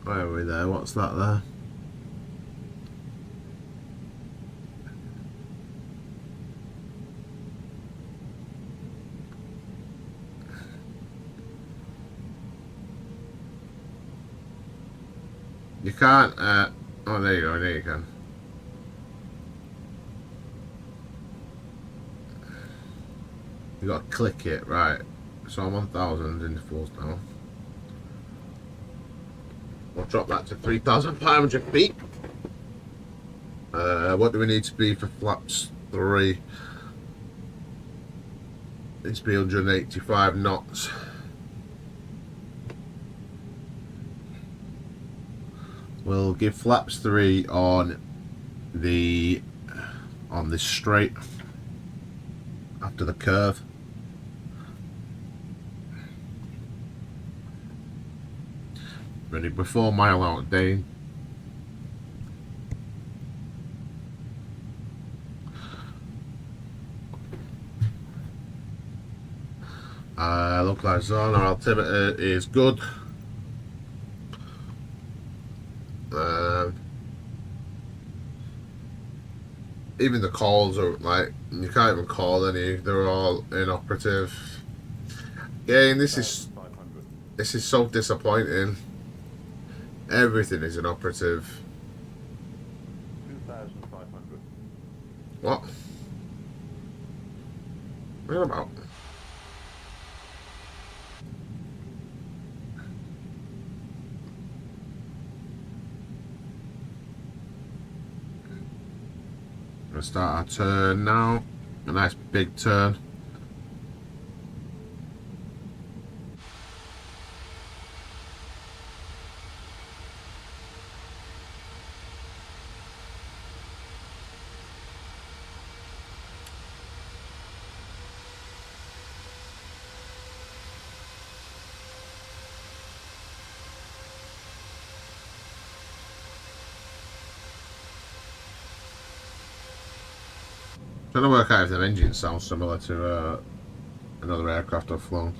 Where are we there? What's that there? You can't, oh there you go, there you can. You got to click it, right. So I'm 1,000 intervals now. We'll drop that to 3,500 feet. What do we need to be for flaps 3? Needs to be 185 knots. We'll give flaps 3 on this straight after the curve. Ready before mile out, Dane. Localized zone, our altimeter is good. Even the calls are like, you can't even call any, they're all inoperative. Yeah, and this is so disappointing. Everything is inoperative. 2,500. What? What about? We'll start our turn now. A nice big turn. Trying to work out if their engine sounds similar to another aircraft I've flown.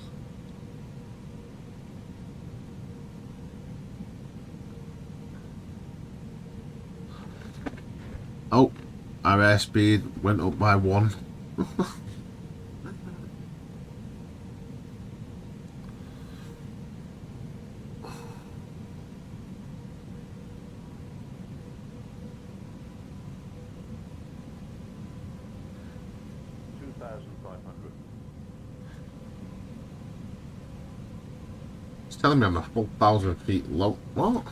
Oh, our airspeed went up by 1. It's telling me I'm a full 1,000 feet low. What?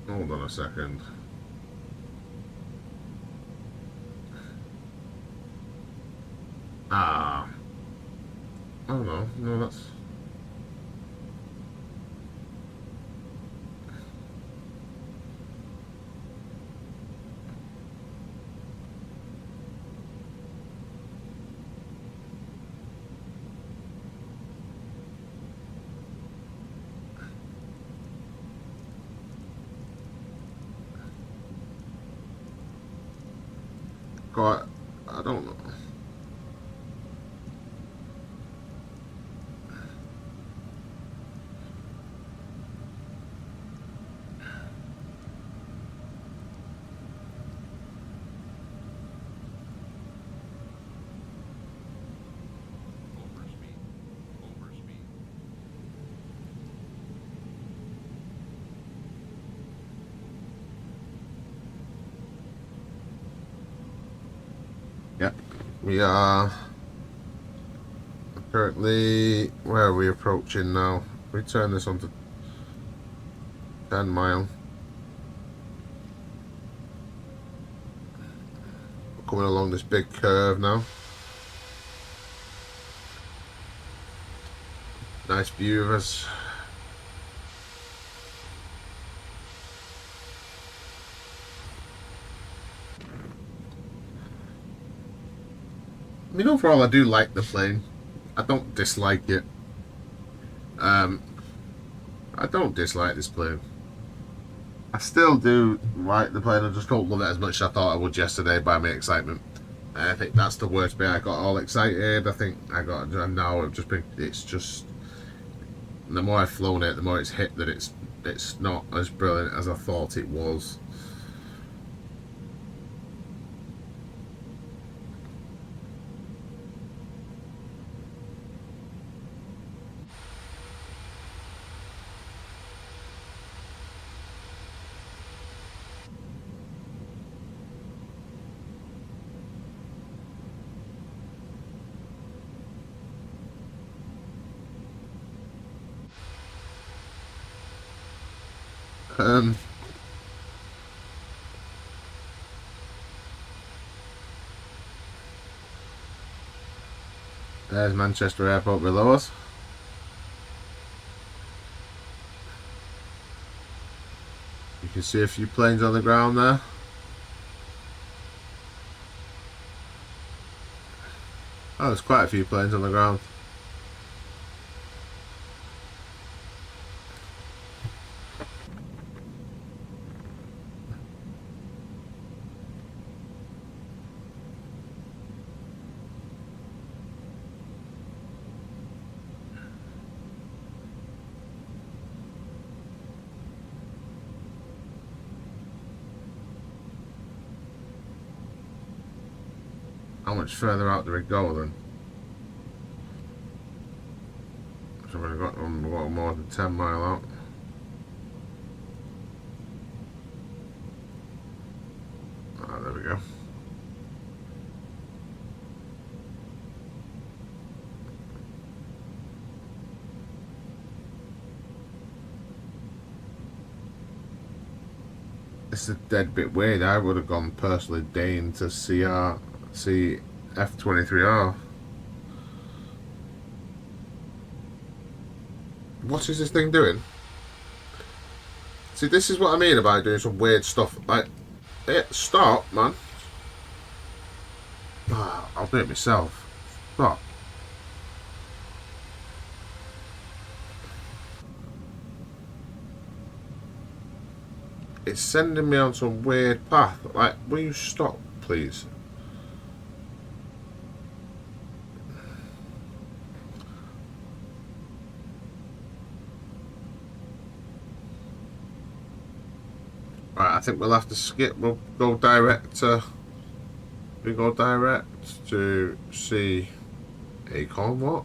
Hold on a second. Ah. Oh no, no, that's... quite. I don't know. Yep, we are currently. Where are we approaching now? We turn this on to 10 mile. We're coming along this big curve now. Nice view of us. I mean, overall, I do like the plane. I don't dislike it. I don't dislike this plane. I still do like the plane. I just don't love it as much as I thought I would yesterday by my excitement. I think that's the worst bit. I got all excited. I think I got. And now I've just been. It's just. The more I've flown it, the more it's hit that it's not as brilliant as I thought it was. There's Manchester Airport below us. You can see a few planes on the ground there. Oh, there's quite a few planes on the ground. How much further out do we go then? So we've got more than 10 mile out. Ah, there we go. It's a dead bit weird. I would have gone personally Dane to see F23R. What is this thing doing? See, this is what I mean about doing some weird stuff. Like, stop, man. I'll do it myself. Stop. It's sending me on some weird path. Like, will you stop, please? Right, I think we'll have to skip. We'll go direct to. We go direct to see Acorn. What?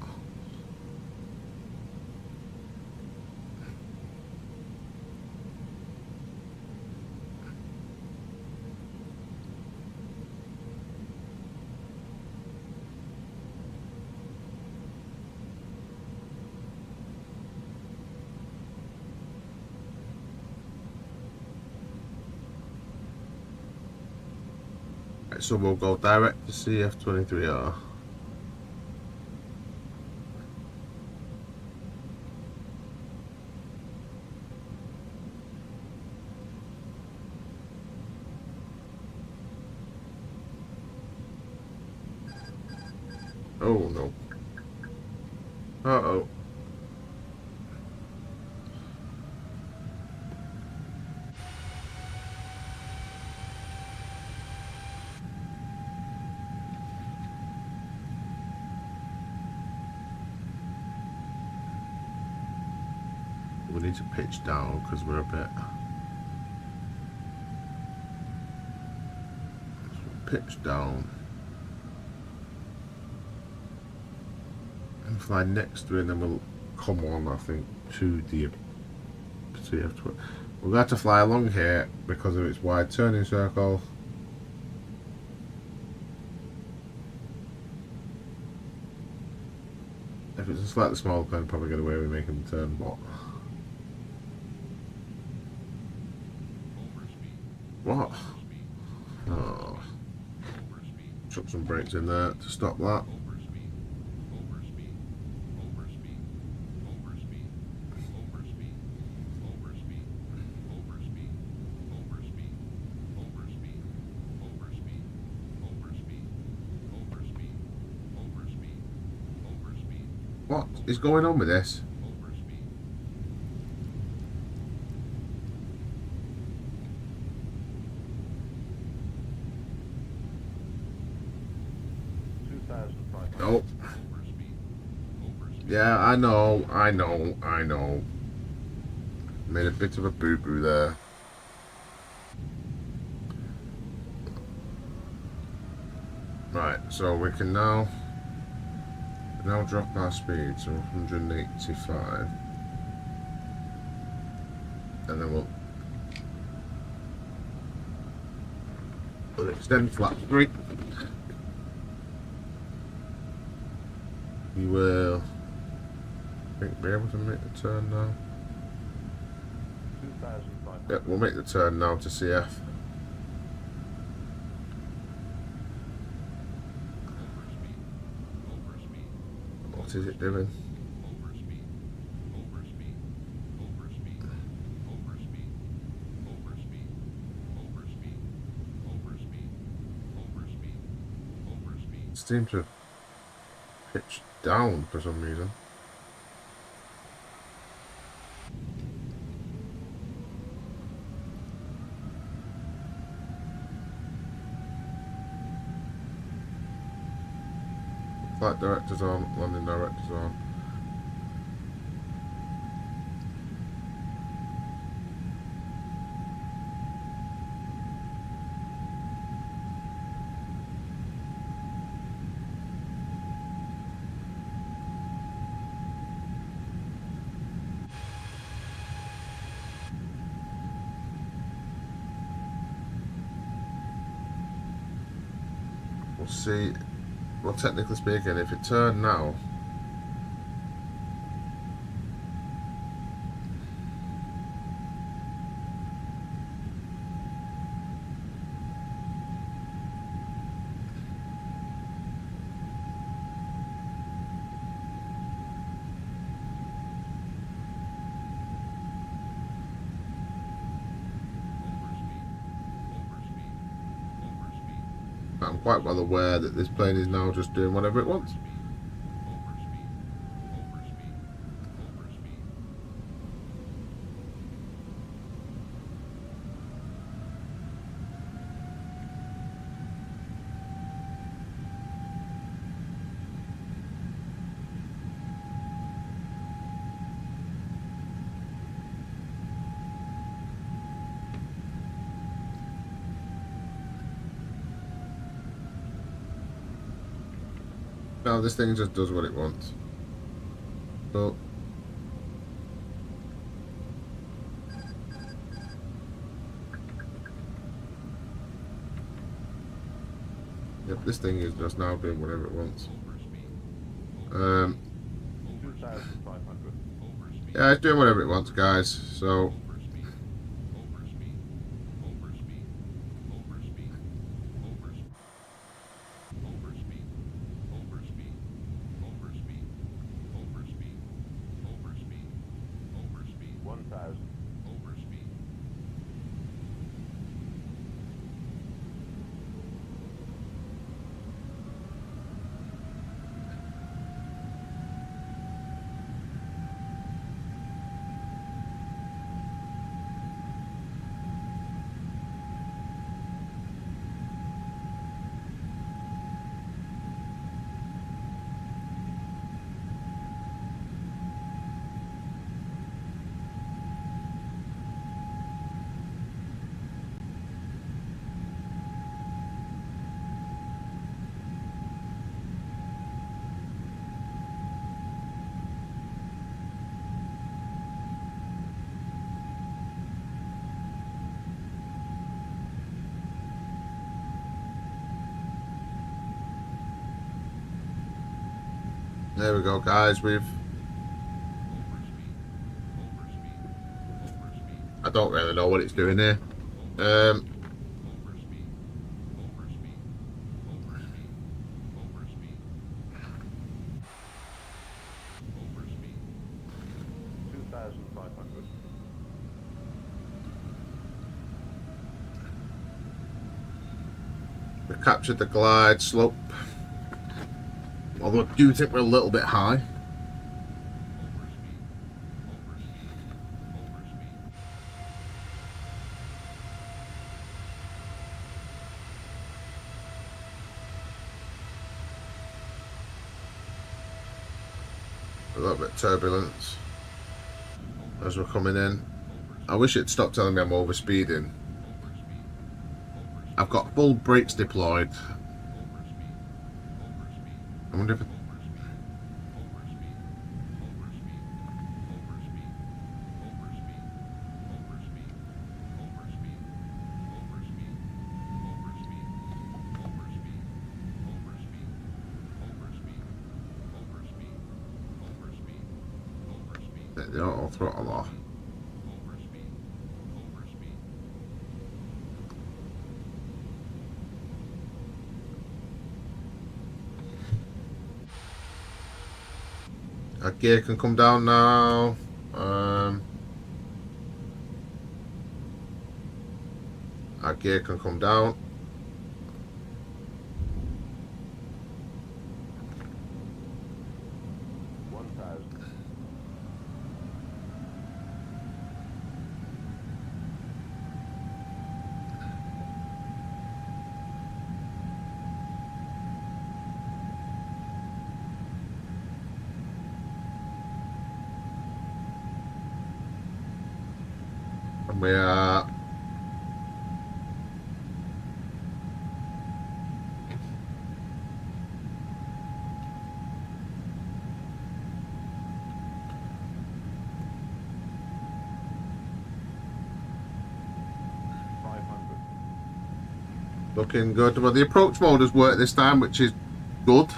So we'll go direct to CF23R. Oh no. Uh-oh. we need to pitch down because we're a bit. So pitch down and fly next to it, and then we'll come on, I think, to the CF20. We're going to have to fly along here because of its wide turning circle. If it's a slightly smaller plane, probably get away with making the turn, but... What? Oh. Chuck some brakes in there to stop that. What is going on with this? Nope. Yeah, I know. Made a bit of a boo-boo there. Right, so we can now drop our speed to 185, and then we'll extend flap 3. You will, I think, be able to make the turn now. Yep, we'll make the turn now to CF. What is it doing? It seems to have pitched down for some reason. Flight directors on, landing directors on. We'll see. Well, technically speaking, if it turned now, I'm quite well aware that this plane is now just doing whatever it wants. Now this thing just does what it wants. But yep, this thing is just now doing whatever it wants. Yeah, it's doing whatever it wants, guys. So There we go, guys. I don't really know what it's doing here. We captured the glide slope. Although I do think we're a little bit high. A little bit of turbulence as we're coming in. I wish it'd stop telling me I'm over speeding. I've got full brakes deployed. I wonder if the auto throttle off. Our gear can come down now. Our gear can come down. And we are looking good. Well, the approach mode has worked this time, which is good.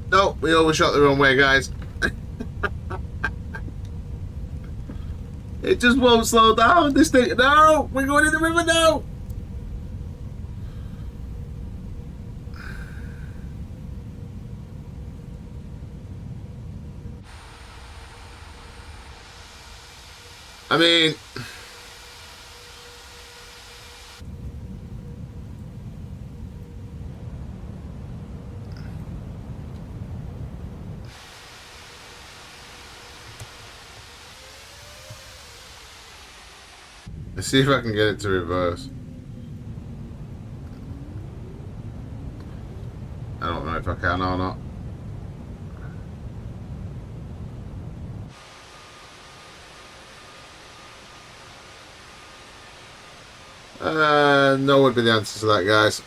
No, we overshot the wrong way, guys. It just won't slow down. This thing. No, we're going in the river now. I mean, let's see if I can get it to reverse. I don't know if I can or not. No would be the answer to that, guys.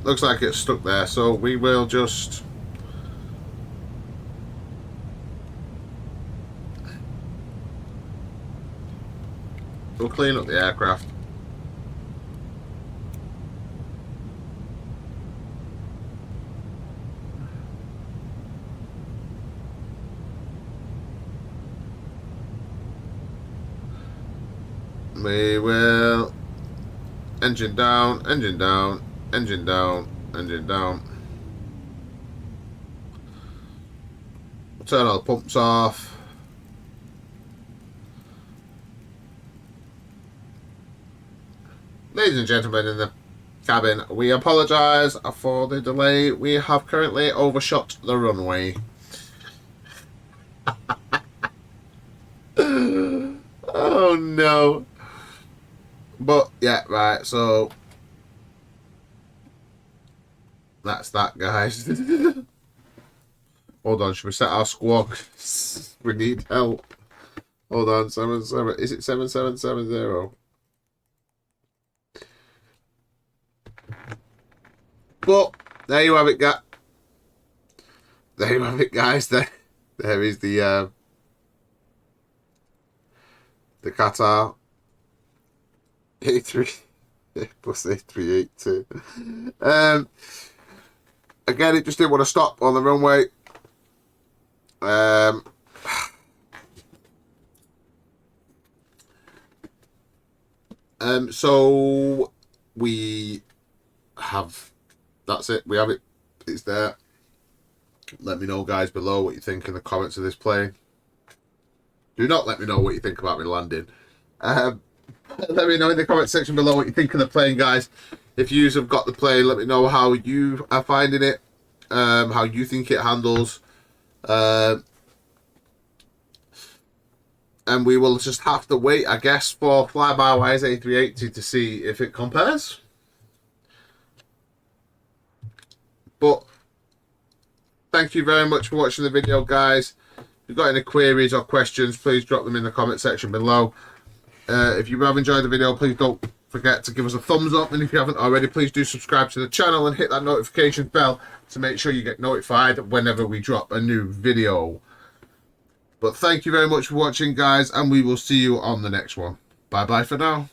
Looks like it's stuck there, so we will just we'll clean up the aircraft. We will engine down, engine down, engine down, engine down. turn all the pumps off. Ladies and gentlemen in the cabin, we apologise for the delay. We have currently overshot the runway. Oh no. But yeah, right, so that's that, guys. Hold on, should we set our squawk? We need help. Hold on, is it 7770? But there you have it, there you have it, guys. There is the Qatar A3 plus A380. Again, it just didn't want to stop on the runway. So we have, that's it, we have it, it's there. Let me know, guys, below what you think in the comments of this plane. Do not let me know what you think about me landing. Let me know in the comment section below what you think of the plane, guys. If you have got the plane, let me know how you are finding it, how you think it handles. And we will just have to wait, I guess, for Flyby-wise A380 to see if it compares. But thank you very much for watching the video, guys. If you've got any queries or questions, please drop them in the comment section below. If you have enjoyed the video, please don't forget to give us a thumbs up. And if you haven't already, please do subscribe to the channel and hit that notification bell to make sure you get notified whenever we drop a new video. But thank you very much for watching, guys, and we will see you on the next one. Bye-bye for now.